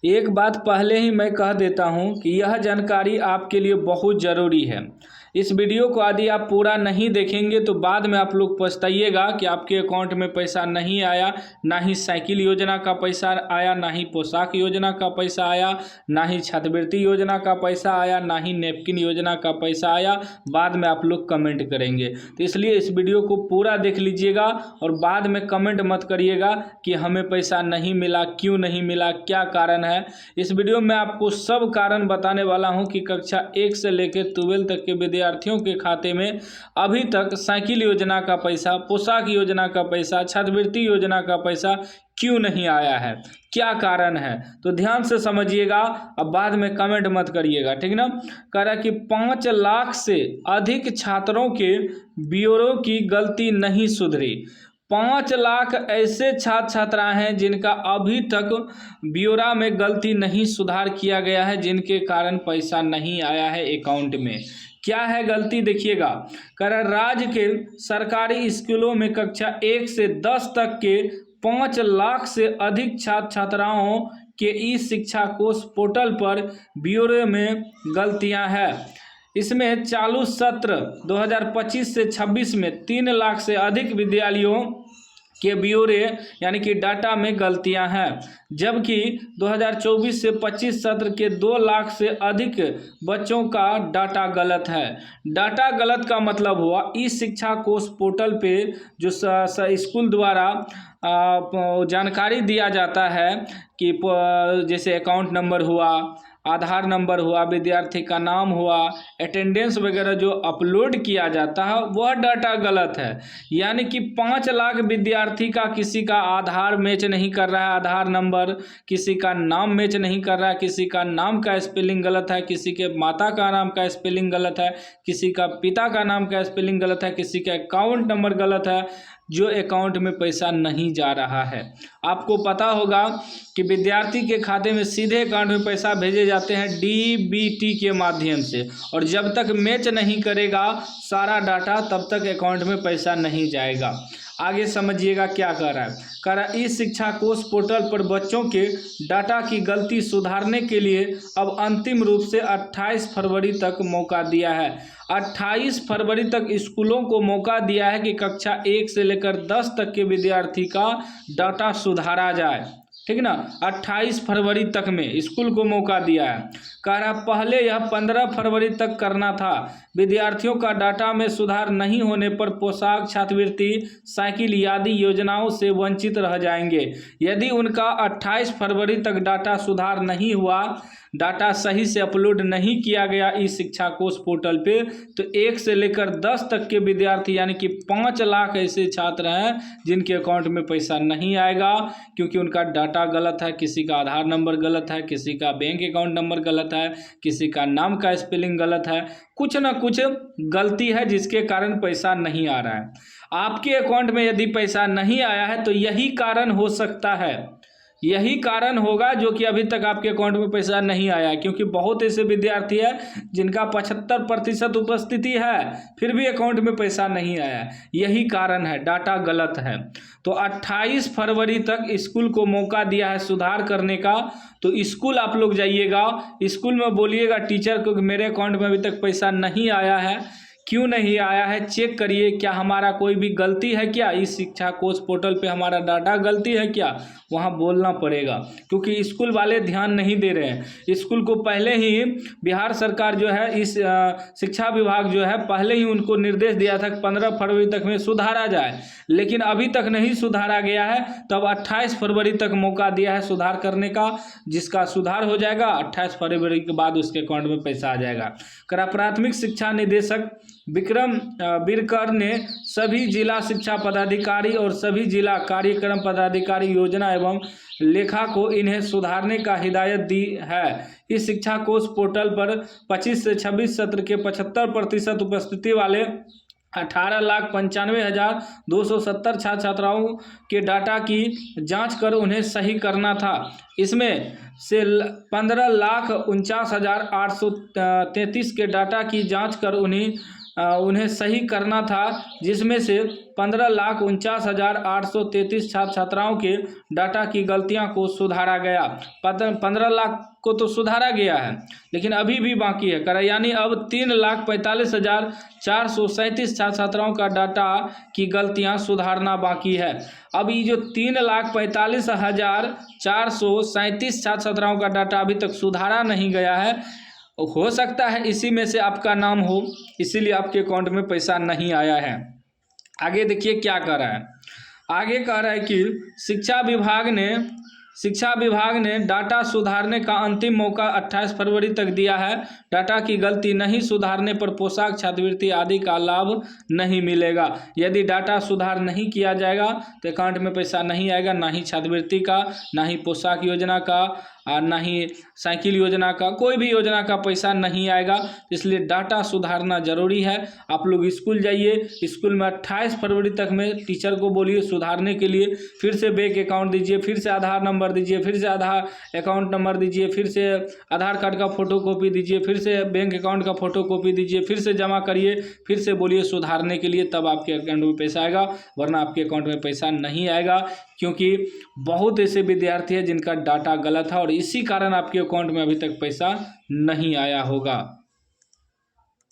एक बात पहले ही मैं कह देता हूं कि यह जानकारी आपके लिए बहुत ज़रूरी है। इस वीडियो को यदि आप पूरा नहीं देखेंगे तो बाद में आप लोग पछताइएगा कि आपके अकाउंट में पैसा नहीं आया, ना ही साइकिल योजना का पैसा आया, ना ही पोशाक योजना का पैसा आया, ना ही छात्रवृत्ति योजना का पैसा आया, ना ही नैपकिन योजना का पैसा आया। बाद में आप लोग कमेंट करेंगे, तो इसलिए इस वीडियो को पूरा देख लीजिएगा और बाद में कमेंट मत करिएगा कि हमें पैसा नहीं मिला, क्यों नहीं मिला, क्या कारण है। इस वीडियो में आपको सब कारण बताने वाला हूं कि कक्षा 1 से लेकर 12 तक के विद्यार्थियों के खाते में अभी तक साइकिल योजना का पैसा, पोशाक योजना का पैसा, छात्रवृत्ति योजना का पैसा क्यों नहीं आया है, क्या कारण है। तो ध्यान से समझिएगा, अब बाद में कमेंट मत करिएगा, ठीक ना। कह रहा है कि 5 लाख से अधिक छात्रों के ब्यूरो की गलती नहीं सुधरी। 5 लाख ऐसे छात्र छात्राएं हैं जिनका अभी तक ब्योरा में गलती नहीं सुधार किया गया है, जिनके कारण पैसा नहीं आया है अकाउंट में। क्या है गलती, देखिएगा। कह रहा राज्य के सरकारी स्कूलों में कक्षा 1 से 10 तक के 5 लाख से अधिक छात्र छात्राओं के ई शिक्षा कोष पोर्टल पर ब्योरे में गलतियां हैं। इसमें चालू सत्र 2025 से 26 में 3 लाख से अधिक विद्यालयों के ब्योरे यानी कि डाटा में गलतियां हैं, जबकि 2024 से 25 सत्र के 2 लाख से अधिक बच्चों का डाटा गलत है। डाटा गलत का मतलब हुआ ई शिक्षा कोष पोर्टल पे जो स्कूल द्वारा जानकारी दिया जाता है कि जैसे अकाउंट नंबर हुआ, आधार नंबर हुआ, विद्यार्थी का नाम हुआ, अटेंडेंस वगैरह जो अपलोड किया जाता है वह डाटा गलत है। यानी कि 5 लाख विद्यार्थी का किसी का आधार मैच नहीं कर रहा है, आधार नंबर, किसी का नाम मैच नहीं कर रहा है, किसी का नाम का स्पेलिंग गलत है, किसी के माता का नाम का स्पेलिंग गलत है, किसी का पिता का नाम का स्पेलिंग गलत है, किसी का अकाउंट नंबर गलत है, जो अकाउंट में पैसा नहीं जा रहा है। आपको पता होगा कि विद्यार्थी के खाते में सीधे अकाउंट में पैसा भेजे जाते हैं डीबीटी के माध्यम से, और जब तक मैच नहीं करेगा सारा डाटा तब तक अकाउंट में पैसा नहीं जाएगा। आगे समझिएगा क्या कर रहा है। कह रहा ई शिक्षा कोष पोर्टल पर बच्चों के डाटा की गलती सुधारने के लिए अब अंतिम रूप से 28 फरवरी तक मौका दिया है। 28 फरवरी तक स्कूलों को मौका दिया है कि कक्षा 1 से लेकर 10 तक के विद्यार्थी का डाटा सुधारा जाए, ठीक ना। 28 फरवरी तक में स्कूल को मौका दिया है। कह रहा पहले यह 15 फरवरी तक करना था। विद्यार्थियों का डाटा में सुधार नहीं होने पर पोशाक, छात्रवृत्ति, साइकिल आदि योजनाओं से वंचित रह जाएंगे। यदि उनका 28 फरवरी तक डाटा सुधार नहीं हुआ, डाटा सही से अपलोड नहीं किया गया ई शिक्षा कोष पोर्टल पे, तो 1 से लेकर 10 तक के विद्यार्थी यानी कि 5 लाख ऐसे छात्र हैं जिनके अकाउंट में पैसा नहीं आएगा, क्योंकि उनका डाटा गलत है, किसी का आधार नंबर गलत है, किसी का बैंक अकाउंट नंबर गलत है, किसी का नाम का स्पेलिंग गलत है, कुछ ना कुछ गलती है जिसके कारण पैसा नहीं आ रहा है। आपके अकाउंट में यदि पैसा नहीं आया है तो यही कारण हो सकता है, यही कारण होगा जो कि अभी तक आपके अकाउंट में पैसा नहीं आया, क्योंकि बहुत ऐसे विद्यार्थी हैं जिनका 75% उपस्थिति है फिर भी अकाउंट में पैसा नहीं आया। यही कारण है, डाटा गलत है। तो 28 फरवरी तक स्कूल को मौका दिया है सुधार करने का। तो स्कूल आप लोग जाइएगा, स्कूल में बोलिएगा टीचर को कि मेरे अकाउंट में अभी तक पैसा नहीं आया है, क्यों नहीं आया है, चेक करिए, क्या हमारा कोई भी गलती है क्या, इस शिक्षा कोष पोर्टल पे हमारा डाटा गलती है क्या, वहाँ बोलना पड़ेगा। क्योंकि स्कूल वाले ध्यान नहीं दे रहे हैं। स्कूल को पहले ही बिहार सरकार जो है, इस शिक्षा विभाग जो है पहले ही उनको निर्देश दिया था कि 15 फरवरी तक में सुधारा जाए, लेकिन अभी तक नहीं सुधारा गया है। तब 28 फरवरी तक मौका दिया है सुधार करने का, जिसका सुधार हो जाएगा 28 फरवरी के बाद उसके अकाउंट में पैसा आ जाएगा। करा प्राथमिक शिक्षा निदेशक विक्रम बिरकर ने सभी जिला शिक्षा पदाधिकारी और सभी जिला कार्यक्रम पदाधिकारी योजना एवं लेखा को इन्हें सुधारने का हिदायत दी है। इस शिक्षा कोष पोर्टल पर 25 से 26 सत्र के 75% उपस्थिति वाले 18,95,270 छात्र छात्राओं के डाटा की जांच कर उन्हें सही करना था। इसमें से 15,49,833 के डाटा की जांच कर उन्हें उन्हें सही करना था, जिसमें से 15,49,833 छात्र छात्राओं के डाटा की गलतियां को सुधारा गया। 15 लाख को तो सुधारा गया है, लेकिन अभी भी बाकी है, यानी अब 3,45,437 छात्र छात्राओं का डाटा की गलतियां सुधारना बाकी है। अब ये जो 3,45,437 छात्र छात्राओं का डाटा अभी तक सुधारा नहीं गया है, हो सकता है इसी में से आपका नाम हो, इसीलिए आपके अकाउंट में पैसा नहीं आया है। आगे देखिए क्या कह रहा है। आगे कह रहा है कि शिक्षा विभाग ने डाटा सुधारने का अंतिम मौका 28 फरवरी तक दिया है। डाटा की गलती नहीं सुधारने पर पोशाक, छात्रवृत्ति आदि का लाभ नहीं मिलेगा। यदि डाटा सुधार नहीं किया जाएगा तो अकाउंट में पैसा नहीं आएगा, ना ही छात्रवृत्ति का, ना ही पोशाक योजना का, और ना ही साइकिल योजना का, कोई भी योजना का पैसा नहीं आएगा। इसलिए डाटा सुधारना ज़रूरी है। आप लोग स्कूल जाइए, स्कूल में 28 फरवरी तक में टीचर को बोलिए सुधारने के लिए, फिर से बैंक अकाउंट दीजिए, फिर से आधार नंबर दीजिए, फिर से आधार अकाउंट नंबर दीजिए, फिर से आधार कार्ड का फ़ोटोकॉपी दीजिए, फिर से बैंक अकाउंट का फ़ोटोकॉपी दीजिए, फिर से जमा करिए, फिर से बोलिए सुधारने के लिए, तब आपके अकाउंट में पैसा आएगा, वरना आपके अकाउंट में पैसा नहीं आएगा। क्योंकि बहुत ऐसे विद्यार्थी हैं जिनका डाटा गलत है और इसी कारण आपके अकाउंट में अभी तक पैसा नहीं आया होगा।